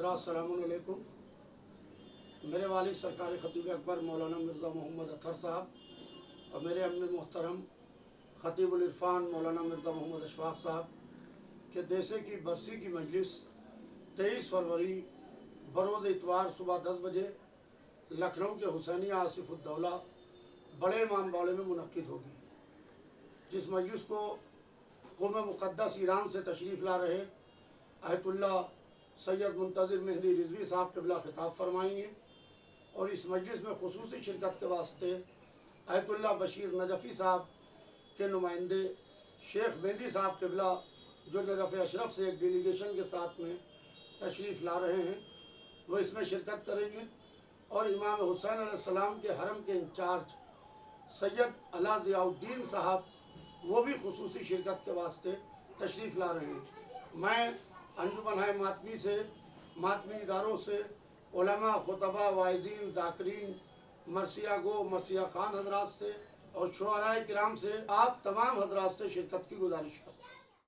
हज़रात अस्सलामुअलैकुम। मेरे वालिद सरकारी ख़तीब अकबर मौलाना मिर्ज़ा मोहम्मद अतहर साहब और मेरे अम्मे मोहतरम ख़तीबुल इरफ़ान मौलाना मिर्ज़ा मोहम्मद अशफाक़ साहब के देसे की बरसी की मजलिस 23 फरवरी बरोज़ इतवार सुबह 10 बजे लखनऊ के हुसैनिया आसिफ़ुद्दौला बड़े इमाम बाड़े में मुनक्किद होगी। जिस मजलिस को क़ौम मुक़द्दस ईरान से तशरीफ़ ला रहे आयतुल्लाह सैयद मुंतज़िर मेहदी रिज़वी साहब क़िबला ख़िताब फरमाएंगे और इस मजलिस में ख़ुसूसी शिरकत के वास्ते आयतुल्लाह बशीर नजफ़ी साहब के नुमाइंदे शेख मेहदी साहब क़िबला जो नजफ़ अशरफ से एक डेलीगेशन के साथ में तशरीफ़ ला रहे हैं वो इसमें शिरकत करेंगे और इमाम हुसैन अलैहिस्सलाम के हरम के इंचार्ज सैयद अला ज़ियाउद्दीन साहब वो भी ख़ुसूसी शिरकत के वास्ते तशरीफ़ ला रहे हैं। मैं अंजुमन मातमी से मातमी इदारों से उलमा खुतबा वाइज़ीन ज़ाकिरीन मरसिया गो मरसिया ख़ान हज़रात से और शुअराए किराम से आप तमाम हज़रात से शिरकत की गुजारिश करता हूँ।